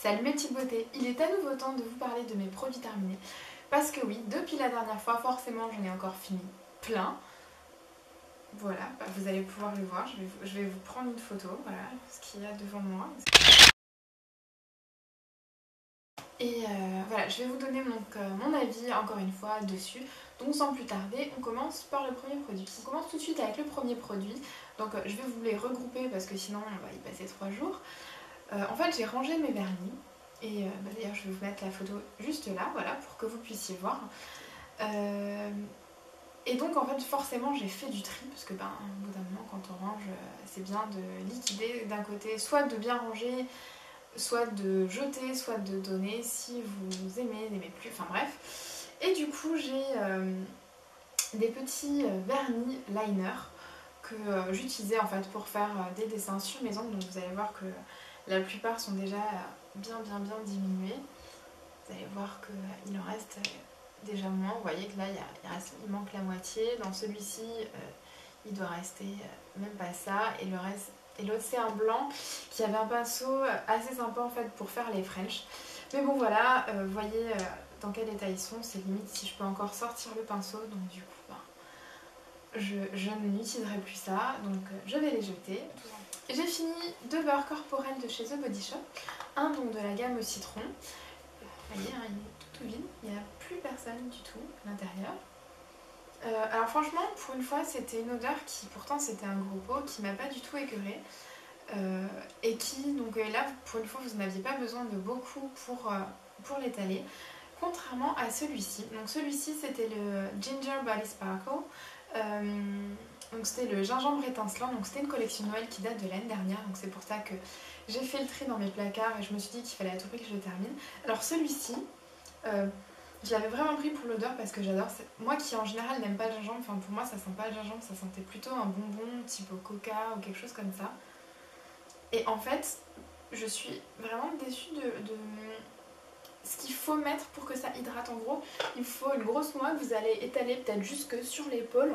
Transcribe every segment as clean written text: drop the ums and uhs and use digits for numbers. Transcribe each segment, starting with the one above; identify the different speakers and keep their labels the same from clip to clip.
Speaker 1: Salut mes petites beautés, il est à nouveau temps de vous parler de mes produits terminés. Parce que oui, depuis la dernière fois, forcément j'en ai encore fini plein. Voilà, vous allez pouvoir le voir, je vais vous prendre une photo, voilà ce qu'il y a devant moi. Et voilà, je vais vous donner mon avis encore une fois dessus. Donc sans plus tarder, on commence par le premier produit. On commence tout de suite avec le premier produit. Donc je vais vous les regrouper parce que sinon on va y passer 3 jours. En fait j'ai rangé mes vernis. Et d'ailleurs je vais vous mettre la photo juste là, voilà, pour que vous puissiez voir. Et donc en fait forcément j'ai fait du tri, parce que au bout d'un moment quand on range, c'est bien de liquider d'un côté, soit de bien ranger, soit de jeter, soit de donner si vous aimez, n'aimez plus, enfin bref. Et du coup j'ai des petits vernis liner que j'utilisais en fait pour faire des dessins sur mes ongles. Donc vous allez voir que la plupart sont déjà bien diminués. Vous allez voir qu'il en reste déjà moins. Vous voyez que là il manque la moitié. Dans celui-ci il doit rester même pas ça. Et le reste, et l'autre c'est un blanc qui avait un pinceau assez sympa en fait pour faire les French. Mais bon voilà, vous voyez dans quel état ils sont. C'est limite si je peux encore sortir le pinceau. Donc du coup je n'utiliserai plus ça. Donc je vais les jeter. J'ai fini 2 beurres corporels de chez The Body Shop. Un donc de la gamme au citron. Vous voyez, hein, il est tout vide, il n'y a plus personne du tout à l'intérieur. Alors franchement, pour une fois, c'était une odeur qui, pourtant c'était un gros pot, qui m'a pas du tout écœurée. Et qui, donc là, pour une fois, vous n'aviez pas besoin de beaucoup pour l'étaler. Contrairement à celui-ci. Donc celui-ci, c'était le Ginger Body Sparkle. Donc c'était le gingembre étincelant. Donc c'était une collection Noël qui date de l'année dernière. Donc c'est pour ça que j'ai fait le tri dans mes placards et je me suis dit qu'il fallait à tout prix que je le termine. Alors celui-ci, je l'avais vraiment pris pour l'odeur parce que j'adore. Moi qui en général n'aime pas le gingembre, enfin pour moi ça sent pas le gingembre, ça sentait plutôt un bonbon type au coca ou quelque chose comme ça. Et en fait, je suis vraiment déçue de ce qu'il faut mettre pour que ça hydrate. En gros, il faut une grosse noix que vous allez étaler peut-être jusque sur l'épaule.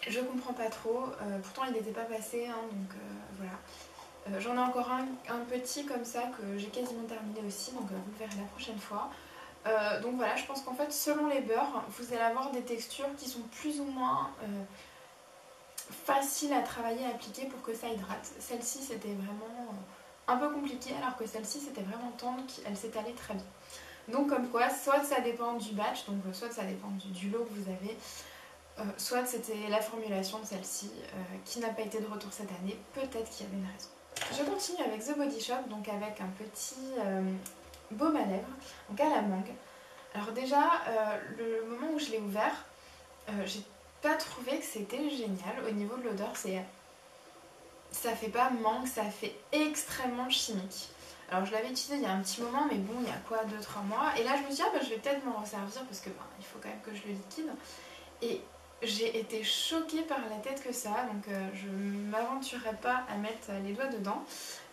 Speaker 1: Je comprends pas trop, pourtant il n'était pas passé, hein, donc voilà. J'en ai encore un petit comme ça que j'ai quasiment terminé aussi, donc vous le verrez la prochaine fois. Donc voilà, je pense qu'en fait selon les beurres, vous allez avoir des textures qui sont plus ou moins faciles à travailler, à appliquer pour que ça hydrate. Celle-ci c'était vraiment un peu compliqué, alors que celle-ci c'était vraiment tendre, elle s'étalait très bien. Donc comme quoi, soit ça dépend du batch, donc soit ça dépend du lot que vous avez, soit c'était la formulation de celle-ci qui n'a pas été de retour cette année, peut-être qu'il y avait une raison. Je continue avec The Body Shop, donc avec un petit baume à lèvres, donc à la mangue. Alors déjà, le moment où je l'ai ouvert, j'ai pas trouvé que c'était génial. Au niveau de l'odeur, ça fait pas mangue, ça fait extrêmement chimique. Alors je l'avais utilisé il y a un petit moment, mais bon, il y a quoi, 2-3 mois. Et là je me suis dit, je vais peut-être m'en resservir parce que il faut quand même que je le liquide. Et j'ai été choquée par la tête que ça, donc je ne m'aventurerai pas à mettre les doigts dedans,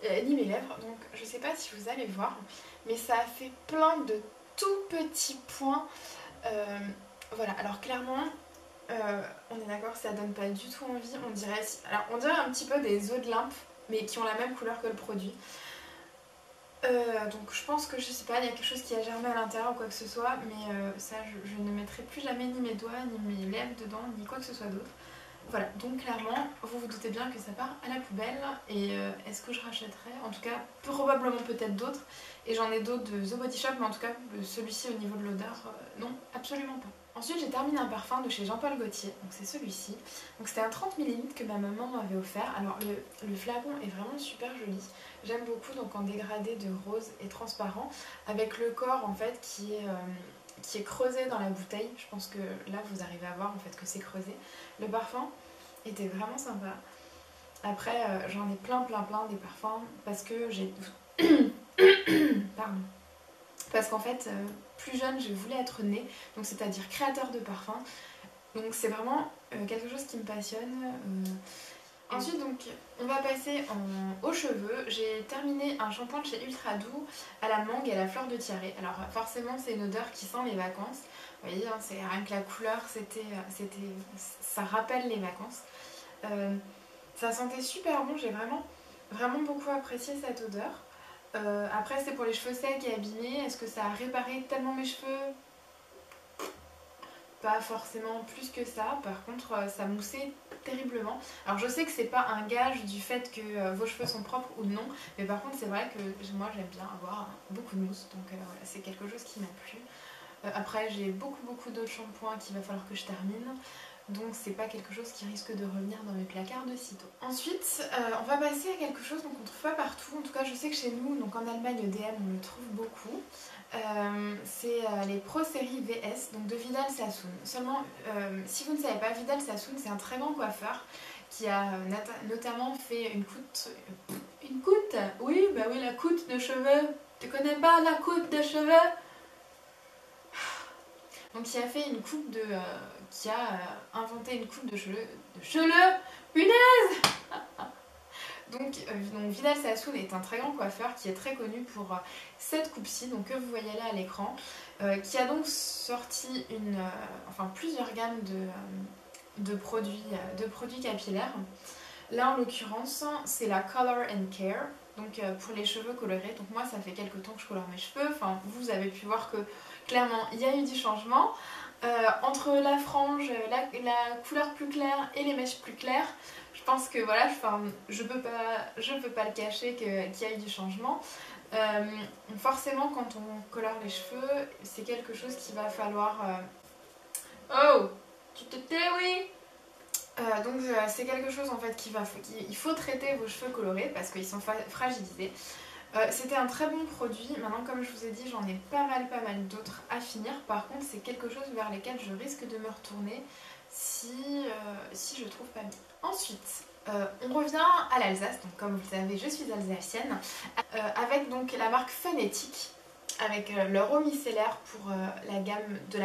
Speaker 1: ni mes lèvres. Donc je sais pas si vous allez voir, mais ça a fait plein de tout petits points. Voilà, alors clairement, on est d'accord, ça donne pas du tout envie. On dirait un petit peu des œufs de lymphe, mais qui ont la même couleur que le produit. Donc je pense que, je sais pas, il y a quelque chose qui a germé à l'intérieur ou quoi que ce soit, mais ça je ne mettrai plus jamais ni mes doigts, ni mes lèvres dedans, ni quoi que ce soit d'autre. Voilà, donc clairement, vous vous doutez bien que ça part à la poubelle. Et est-ce que je rachèterai? En tout cas, probablement peut-être d'autres. Et j'en ai d'autres de The Body Shop, mais en tout cas, celui-ci au niveau de l'odeur, non, absolument pas. Ensuite, j'ai terminé un parfum de chez Jean-Paul Gaultier, donc c'est celui-ci. Donc c'était un 30 ml que ma maman m'avait offert. Alors le flacon est vraiment super joli. J'aime beaucoup, donc en dégradé de rose et transparent, avec le corps en fait qui est creusé dans la bouteille. Je pense que là vous arrivez à voir en fait que c'est creusé. Le parfum était vraiment sympa. Après j'en ai plein des parfums parce que j'ai... Pardon. Parce qu'en fait, plus jeune, je voulais être née, donc c'est-à-dire créateur de parfums. Donc c'est vraiment quelque chose qui me passionne. Ensuite, donc, on va passer aux cheveux. J'ai terminé un shampoing de chez Ultra Doux à la mangue et à la fleur de tiare. Alors forcément, c'est une odeur qui sent les vacances. Vous voyez, hein, c'est rien que la couleur, ça rappelle les vacances. Ça sentait super bon. J'ai vraiment beaucoup apprécié cette odeur. Après c'est pour les cheveux secs et abîmés. Est-ce que ça a réparé tellement mes cheveux? Pas forcément plus que ça. Par contre ça moussait terriblement. Alors je sais que c'est pas un gage du fait que vos cheveux sont propres ou non, mais par contre c'est vrai que moi j'aime bien avoir beaucoup de mousse, donc voilà, c'est quelque chose qui m'a plu. Après j'ai beaucoup d'autres shampoings qu'il va falloir que je termine, donc c'est pas quelque chose qui risque de revenir dans mes placards de sitôt. Ensuite on va passer à quelque chose qu'on trouve pas partout, en tout cas je sais que chez nous, donc en Allemagne DM on le trouve beaucoup. C'est les Pro Série VS, donc de Vidal Sassoon. Seulement, si vous ne savez pas, Vidal Sassoon c'est un très grand coiffeur qui a notamment fait une coûte. Une coûte? Oui, bah oui, la coûte de cheveux. Tu connais pas la coûte de cheveux? Donc qui a fait une coupe de... qui a inventé une coupe de cheveux... De cheveux. Punaise. Donc Vidal Sassoon est un très grand coiffeur qui est très connu pour cette coupe-ci, donc que vous voyez là à l'écran, qui a donc sorti plusieurs gammes de produits capillaires. Là en l'occurrence c'est la Color and Care, donc pour les cheveux colorés. Donc moi ça fait quelques temps que je colore mes cheveux, enfin vous avez pu voir que clairement il y a eu du changement. Entre la frange, la couleur plus claire et les mèches plus claires, je pense que voilà, je peux pas le cacher qu'il y a eu du changement. Forcément quand on colore les cheveux, c'est quelque chose qu'il va falloir... Oh, tu te tais, oui. Donc c'est quelque chose en fait il faut traiter vos cheveux colorés parce qu'ils sont fragilisés. C'était un très bon produit. Maintenant comme je vous ai dit, j'en ai pas mal d'autres à finir. Par contre c'est quelque chose vers lesquels je risque de me retourner si je trouve pas bien. Ensuite on revient à l'Alsace, donc comme vous le savez je suis alsacienne, avec donc la marque Phonétique, avec leur eau micellaire pour la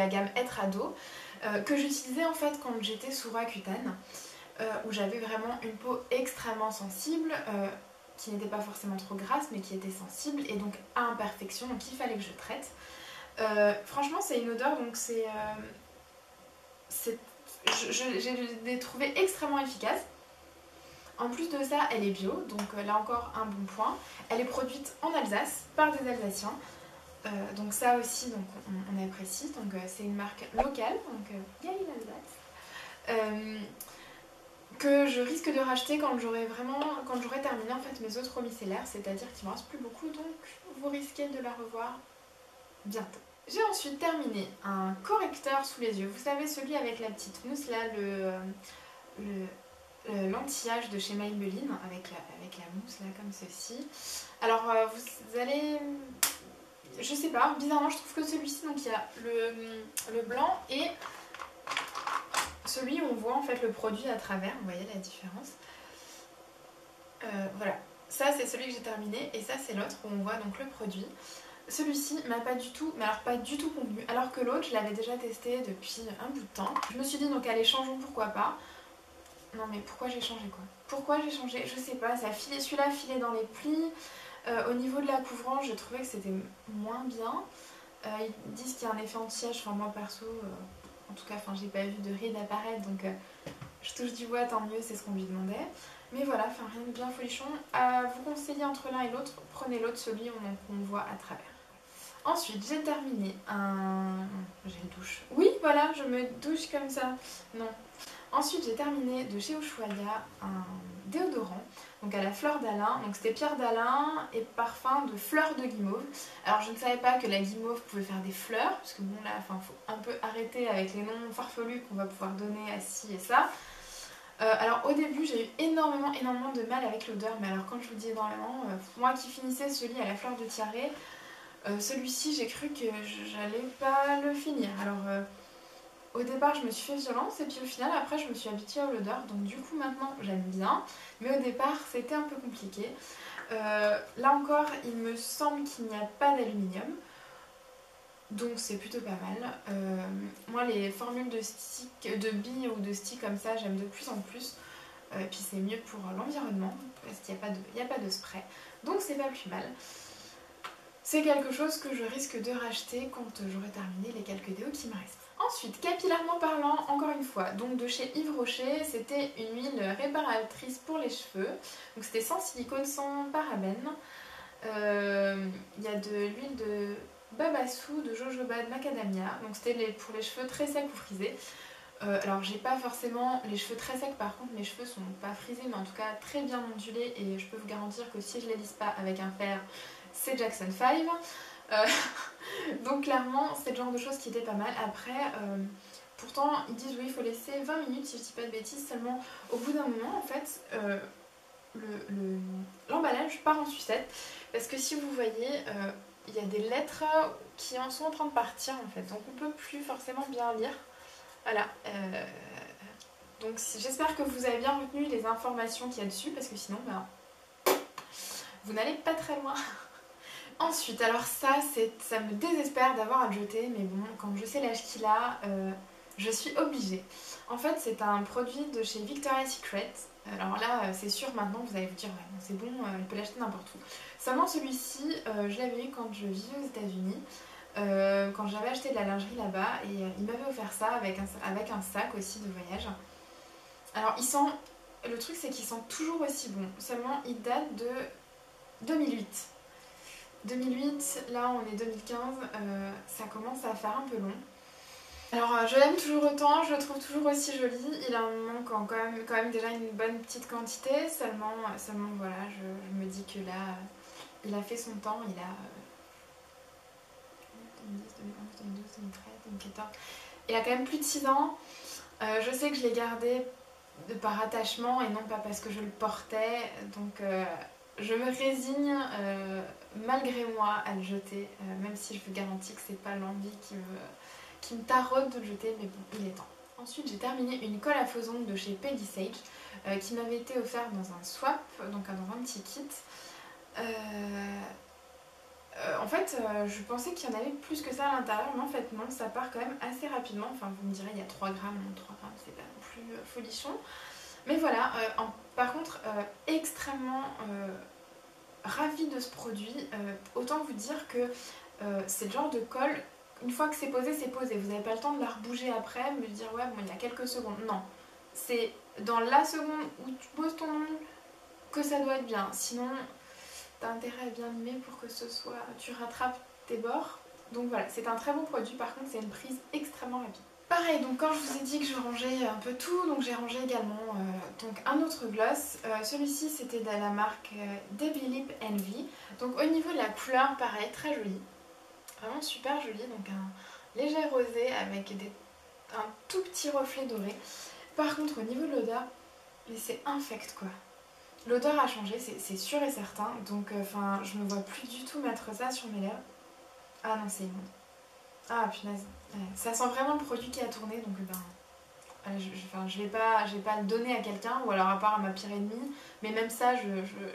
Speaker 1: gamme Être Ado, que j'utilisais en fait quand j'étais sous Roaccutane, où j'avais vraiment une peau extrêmement sensible, qui n'était pas forcément trop grasse mais qui était sensible et donc à imperfection, donc il fallait que je traite. Franchement c'est une odeur, donc je l'ai trouvée extrêmement efficace. En plus de ça elle est bio, donc là encore un bon point. Elle est produite en Alsace par des Alsaciens. Donc ça aussi donc on apprécie, donc c'est une marque locale, donc yay l'Alsace, que je risque de racheter quand j'aurai terminé en fait mes autres eaux micellaires, c'est-à-dire qu'il ne me reste plus beaucoup, donc vous risquez de la revoir bientôt. J'ai ensuite terminé un correcteur sous les yeux, vous savez celui avec la petite mousse là, l'anti-âge de chez Maybelline, avec la mousse là comme ceci. Alors vous allez... Je sais pas, bizarrement je trouve que celui-ci, donc il y a le blanc et celui où on voit en fait le produit à travers, vous voyez la différence. Voilà, ça c'est celui que j'ai terminé et ça c'est l'autre où on voit donc le produit. Celui-ci m'a pas du tout, mais alors pas du tout convenu, alors que l'autre je l'avais déjà testé depuis un bout de temps. Je me suis dit donc allez changeons, pourquoi pas. Non mais pourquoi j'ai changé quoi? Pourquoi j'ai changé? Je sais pas, celui-là filait dans les plis. Au niveau de la couvrance, j'ai trouvé que c'était moins bien. Ils disent qu'il y a un effet anti-âge, enfin moi perso, en tout cas j'ai pas vu de rides apparaître, donc je touche du bois, tant mieux, c'est ce qu'on lui demandait. Mais voilà, rien de bien folichon. À vous conseiller entre l'un et l'autre, prenez l'autre, celui qu'on voit à travers. Ensuite, j'ai terminé j'ai une douche. Oui, voilà, je me douche comme ça. Non. Ensuite, j'ai terminé de chez Ushuaïa un déodorant, donc à la fleur d'Alain. Donc c'était Pierre d'Alain et parfum de fleurs de guimauve. Alors je ne savais pas que la guimauve pouvait faire des fleurs, parce que bon là, faut un peu arrêter avec les noms farfelus qu'on va pouvoir donner à ci et ça. Alors au début j'ai eu énormément de mal avec l'odeur, mais alors quand je vous dis énormément, moi qui finissais celui à la fleur de tiare, celui-ci j'ai cru que j'allais pas le finir. Alors au départ je me suis fait violence et puis au final après je me suis habituée à l'odeur, donc du coup maintenant j'aime bien, mais au départ c'était un peu compliqué. Là encore il me semble qu'il n'y a pas d'aluminium, donc c'est plutôt pas mal. Moi les formules de billes ou de sticks comme ça j'aime de plus en plus, et puis c'est mieux pour l'environnement parce qu'il n'y a pas de spray, donc c'est pas plus mal. C'est quelque chose que je risque de racheter quand j'aurai terminé les quelques déos qui me restent. Ensuite, capillairement parlant, encore une fois, donc de chez Yves Rocher, c'était une huile réparatrice pour les cheveux. Donc c'était sans silicone, sans parabènes. Il y a de l'huile de babassu, de jojoba, de macadamia. Donc c'était pour les cheveux très secs ou frisés. Alors j'ai pas forcément les cheveux très secs, par contre mes cheveux sont pas frisés mais en tout cas très bien ondulés et je peux vous garantir que si je les lisse pas avec un fer, c'est Jackson 5. Donc clairement c'est le genre de choses qui était pas mal. Après pourtant ils disent oui il faut laisser 20 minutes si je dis pas de bêtises, seulement au bout d'un moment en fait l'emballage part en sucette parce que si vous voyez il y a des lettres qui en sont en train de partir en fait, donc on peut plus forcément bien lire. Voilà, donc j'espère que vous avez bien retenu les informations qu'il y a dessus parce que sinon vous n'allez pas très loin. Ensuite, alors ça me désespère d'avoir à le jeter, mais bon, quand je sais l'âge qu'il a, je suis obligée. En fait, c'est un produit de chez Victoria's Secret. Alors là, c'est sûr, maintenant, vous allez vous dire, ouais, c'est bon, il peut l'acheter n'importe où. Seulement celui-ci, je l'avais eu quand je vivais aux États-Unis. Quand j'avais acheté de la lingerie là-bas et il m'avait offert ça avec un sac aussi de voyage. Alors le truc c'est qu'il sent toujours aussi bon, seulement il date de 2008. 2008, là on est 2015, ça commence à faire un peu long. Alors je l'aime toujours autant, je le trouve toujours aussi joli, il en manque quand même déjà une bonne petite quantité, seulement voilà, je me dis que là, il a fait son temps, il a 2010, 2011, 2012, 2013, 2014. Il a quand même plus de 6 ans. Je sais que je l'ai gardé par attachement et non pas parce que je le portais. Donc je me résigne malgré moi à le jeter. Même si je vous garantis que c'est pas l'envie qui me taraude de le jeter. Mais bon, il est temps. Ensuite j'ai terminé une colle à faux ongles de chez Peggy Sage qui m'avait été offerte dans un swap, donc dans un petit kit. En fait, je pensais qu'il y en avait plus que ça à l'intérieur, mais en fait non, ça part quand même assez rapidement. Enfin, vous me direz, il y a 3 grammes, 3 grammes, c'est pas non plus folichon. Mais voilà, par contre, extrêmement ravie de ce produit. Autant vous dire que c'est le genre de colle, une fois que c'est posé, c'est posé. Vous n'avez pas le temps de la rebouger après, me dire, ouais, bon, il y a quelques secondes. Non, c'est dans la seconde où tu poses ton ongle que ça doit être bien. Sinon, t'as intérêt à bien limer pour que tu rattrapes tes bords. Donc voilà, c'est un très bon produit, par contre c'est une prise extrêmement rapide. Pareil, donc quand je vous ai dit que je rangeais un peu tout, donc j'ai rangé également donc un autre gloss. Celui-ci c'était de la marque Debbie Lip Envy. Donc au niveau de la couleur, pareil, très joli. Vraiment super joli, donc un léger rosé avec un tout petit reflet doré. Par contre au niveau de l'odeur, mais c'est infect quoi. L'odeur a changé, c'est sûr et certain, donc je me vois plus du tout mettre ça sur mes lèvres. Ah non, c'est immonde. Ah punaise, ouais. Ça sent vraiment le produit qui a tourné, donc je vais pas le donner à quelqu'un, ou alors à part à ma pire ennemie, mais même ça,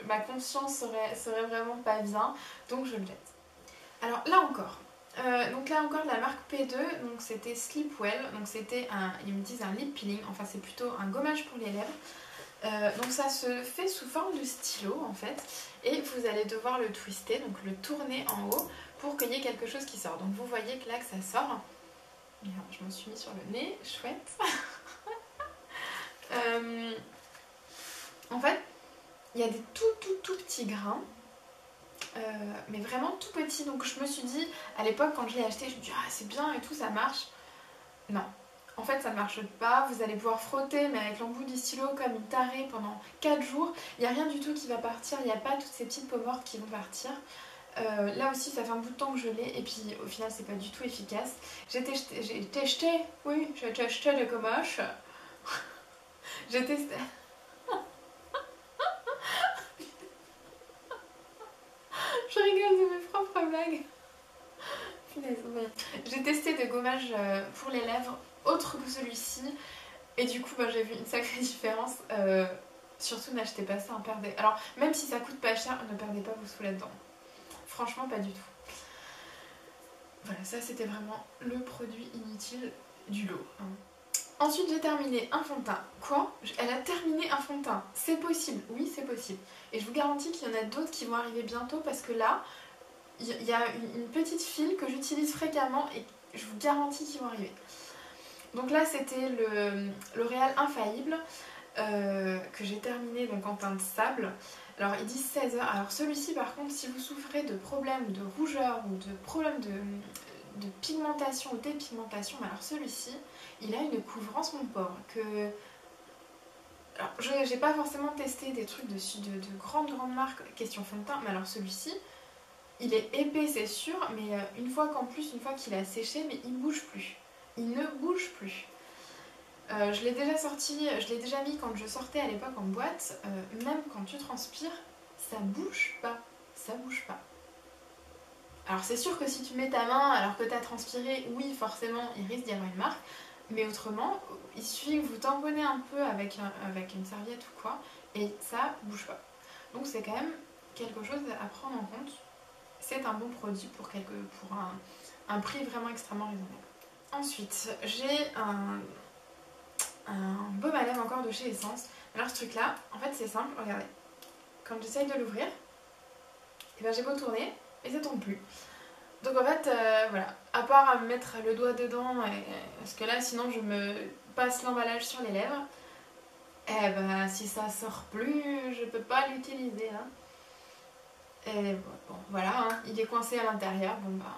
Speaker 1: ma conscience serait vraiment pas bien, donc je le jette. Alors là encore, de la marque P2, donc c'était Sleepwell, donc c'était ils me disent un lip peeling, enfin c'est plutôt un gommage pour les lèvres. Donc ça se fait sous forme de stylo en fait et vous allez devoir le twister, donc le tourner en haut pour qu'il y ait quelque chose qui sort. Donc vous voyez que là que ça sort. Je m'en suis mis sur le nez, chouette. En fait il y a des tout petits grains, mais vraiment tout petits. Donc je me suis dit à l'époque quand je l'ai acheté, je me dis ah c'est bien et tout, ça marche. Non. En fait ça ne marche pas, vous allez pouvoir frotter mais avec l'embout du stylo comme une tarée pendant 4 jours. Il n'y a rien du tout qui va partir, il n'y a pas toutes ces petites peaux mortes qui vont partir. Là aussi ça fait un bout de temps que je l'ai et puis au final c'est pas du tout efficace. J'ai testé des gommages. J'ai testé... Je rigole de mes propres blagues. J'ai testé des gommages pour les lèvres autres que celui-ci et du coup j'ai vu une sacrée différence. Surtout n'achetez pas ça, perdez. Alors même si ça coûte pas cher, ne perdez pas vos sous là-dedans. Franchement pas du tout. Voilà, ça c'était vraiment le produit inutile du lot. Ensuite j'ai terminé un fond de teint. Quoi? Elle a terminé un fond de teint. C'est possible, oui c'est possible. Et je vous garantis qu'il y en a d'autres qui vont arriver bientôt parce que là, il y a une petite file que j'utilise fréquemment et je vous garantis qu'ils vont arriver. Donc là c'était le L'Oréal Infaillible que j'ai terminé donc en teint de sable. Alors ils disent 16 heures. Alors celui-ci par contre, si vous souffrez de problèmes de rougeur ou de problèmes de pigmentation ou dépigmentation, alors celui-ci, il a une couvrance mon pauvre que... Alors j'ai pas forcément testé des trucs de grandes marques question fond de teint, mais alors celui-ci, il est épais c'est sûr, mais une fois qu'il a séché, mais il bouge plus. Il ne bouge plus. Je l'ai déjà sorti, je l'ai déjà mis quand je sortais à l'époque en boîte, même quand tu transpires, ça bouge pas, ça bouge pas. Alors c'est sûr que si tu mets ta main alors que tu as transpiré, oui forcément il risque d'y avoir une marque, mais autrement, il suffit que vous tamponnez un peu avec une serviette ou quoi, et ça bouge pas. Donc c'est quand même quelque chose à prendre en compte. C'est un bon produit pour un prix vraiment extrêmement raisonnable. Ensuite, j'ai un baume à lèvres encore de chez Essence. Alors ce truc là, en fait c'est simple, regardez. Quand j'essaye de l'ouvrir, et ben j'ai beau tourner, et ça tourne plus. Donc en fait, voilà, à part à me mettre le doigt dedans, parce que là sinon je me passe l'emballage sur les lèvres, et ben si ça sort plus, je peux pas l'utiliser. Hein. Et bon, voilà, hein, il est coincé à l'intérieur, bon bah,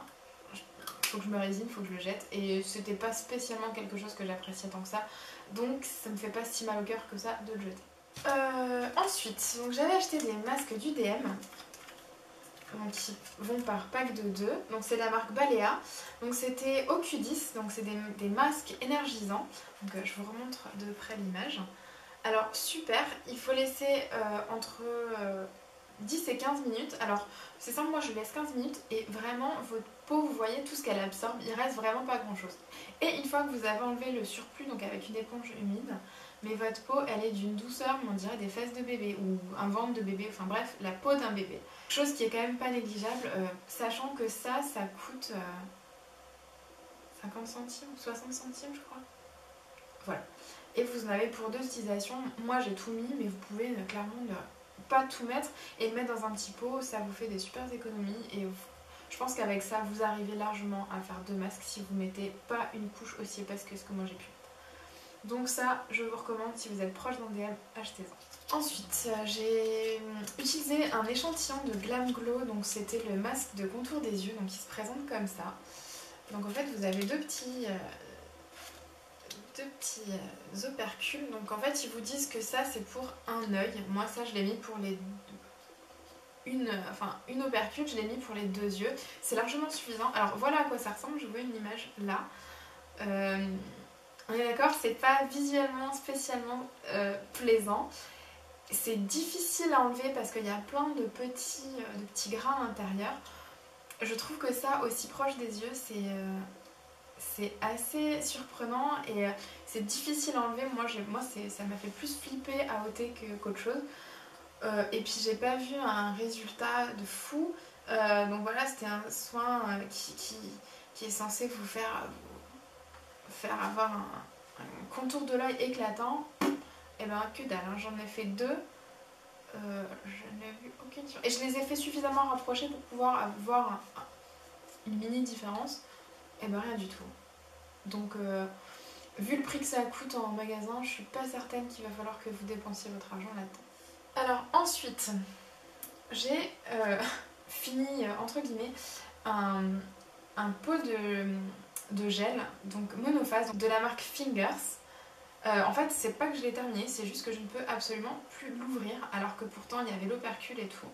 Speaker 1: faut que je me résigne, faut que je le jette. Et c'était pas spécialement quelque chose que j'appréciais tant que ça, donc ça me fait pas si mal au cœur que ça de le jeter. Ensuite, j'avais acheté des masques du DM. Donc, qui vont par pack de 2. Donc c'est la marque Balea. Donc c'était au Q10, donc c'est des masques énergisants. Donc je vous remontre de près l'image. Alors super, il faut laisser entre 10 et 15 minutes. Alors c'est simple, moi je laisse 15 minutes et vraiment votre peau, vous voyez tout ce qu'elle absorbe, il reste vraiment pas grand chose. Et une fois que vous avez enlevé le surplus, donc avec une éponge humide, mais votre peau elle est d'une douceur, on dirait des fesses de bébé ou un ventre de bébé, enfin bref, la peau d'un bébé. Chose qui est quand même pas négligeable, sachant que ça coûte 50 centimes, 60 centimes je crois. Voilà. Et vous en avez pour 2 utilisations. Moi j'ai tout mis, mais vous pouvez clairement ne pas tout mettre et le mettre dans un petit pot, ça vous fait des super économies et je pense qu'avec ça vous arrivez largement à faire 2 masques si vous mettez pas une couche aussi épaisse que ce que moi j'ai pu. Donc ça je vous recommande, si vous êtes proche d'un DM, achetez-en. Ensuite j'ai utilisé un échantillon de Glam Glow, donc c'était le masque de contour des yeux, donc il se présente comme ça. Donc en fait vous avez deux petits opercules, donc en fait ils vous disent que ça c'est pour un œil. Moi ça je l'ai mis pour une opercule, je l'ai mis pour les 2 yeux, c'est largement suffisant. Alors voilà à quoi ça ressemble, je vois une image là. On est d'accord, c'est pas visuellement spécialement plaisant. C'est difficile à enlever parce qu'il y a plein de petits grains à l'intérieur. Je trouve que ça, aussi proche des yeux, c'est assez surprenant et c'est difficile à enlever. Moi ça m'a fait plus flipper à ôter qu'autre chose. Et puis j'ai pas vu un résultat de fou. Donc voilà, c'était un soin qui est censé vous faire avoir un contour de l'œil éclatant. Et ben que dalle, hein. J'en ai fait 2. Je n'ai vu aucune différence. Et je les ai fait suffisamment rapprochés pour pouvoir avoir une mini différence. Et ben rien du tout. Donc vu le prix que ça coûte en magasin, je suis pas certaine qu'il va falloir que vous dépensiez votre argent là-dedans. Alors ensuite, j'ai fini entre guillemets un pot de gel, donc monophase, de la marque Fingers. En fait, c'est pas que je l'ai terminé, c'est juste que je ne peux absolument plus l'ouvrir, alors que pourtant il y avait l'opercule et tout.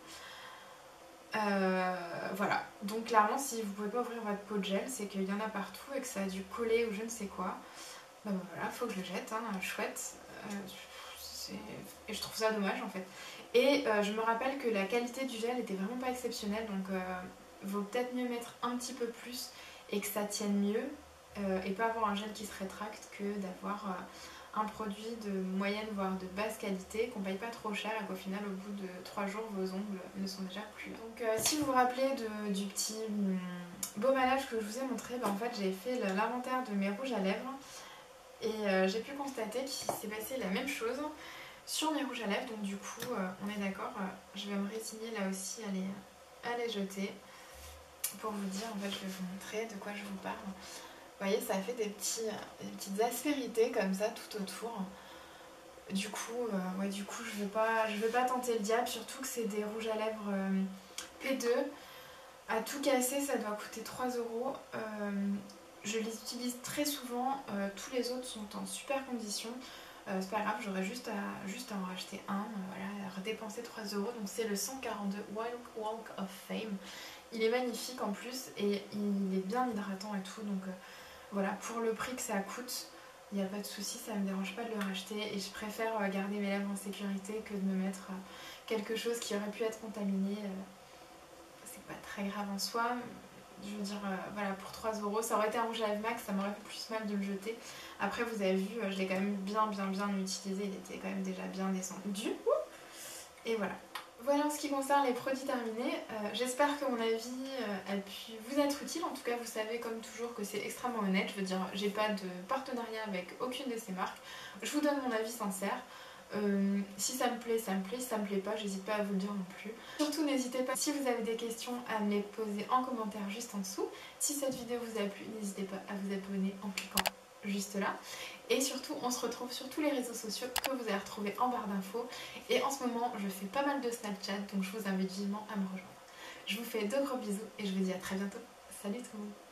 Speaker 1: Voilà, donc clairement, si vous pouvez pas ouvrir votre pot de gel, c'est qu'il y en a partout et que ça a dû coller ou je ne sais quoi. Bah voilà, faut que je le jette, hein, chouette. Et je trouve ça dommage en fait. Et je me rappelle que la qualité du gel était vraiment pas exceptionnelle, donc vaut peut-être mieux mettre un petit peu plus et que ça tienne mieux et pas avoir un gel qui se rétracte que d'avoir un produit de moyenne voire de basse qualité qu'on paye pas trop cher et qu'au final au bout de 3 jours vos ongles ne sont déjà plus là. Donc si vous vous rappelez du petit baume à lèvres que je vous ai montré, en fait j'ai fait l'inventaire de mes rouges à lèvres et j'ai pu constater qu'il s'est passé la même chose sur mes rouges à lèvres, donc du coup on est d'accord, je vais me résigner là aussi à les jeter. Pour vous dire, en fait je vais vous montrer de quoi je vous parle. Vous voyez, ça fait des petites aspérités comme ça tout autour. Ouais, du coup je veux pas tenter le diable, surtout que c'est des rouges à lèvres P2. À tout casser, ça doit coûter 3 €. Je les utilise très souvent, tous les autres sont en super condition. C'est pas grave, j'aurais juste à en racheter un, voilà, à redépenser 3 €. Donc c'est le 142 Walk of Fame. Il est magnifique en plus et il est bien hydratant et tout. Donc voilà, pour le prix que ça coûte, il n'y a pas de souci, ça me dérange pas de le racheter. Et je préfère garder mes lèvres en sécurité que de me mettre quelque chose qui aurait pu être contaminé. C'est pas très grave en soi. Je veux dire, voilà, pour 3 €, ça aurait été un rouge à lèvres max, ça m'aurait fait plus mal de le jeter. Après, vous avez vu, je l'ai quand même bien utilisé, il était quand même déjà bien descendu. Et voilà. Voilà en ce qui concerne les produits terminés. J'espère que mon avis a pu vous être utile. En tout cas, vous savez comme toujours que c'est extrêmement honnête. Je veux dire, j'ai pas de partenariat avec aucune de ces marques. Je vous donne mon avis sincère. Si ça me plaît, ça me plaît. Si ça me plaît pas, j'hésite pas à vous le dire non plus. Surtout, n'hésitez pas, si vous avez des questions, à me les poser en commentaire juste en dessous. Si cette vidéo vous a plu, n'hésitez pas à vous abonner en cliquant juste là. Et surtout, on se retrouve sur tous les réseaux sociaux que vous allez retrouver en barre d'infos. Et en ce moment, je fais pas mal de Snapchat, donc je vous invite vivement à me rejoindre. Je vous fais de gros bisous et je vous dis à très bientôt. Salut tout le monde!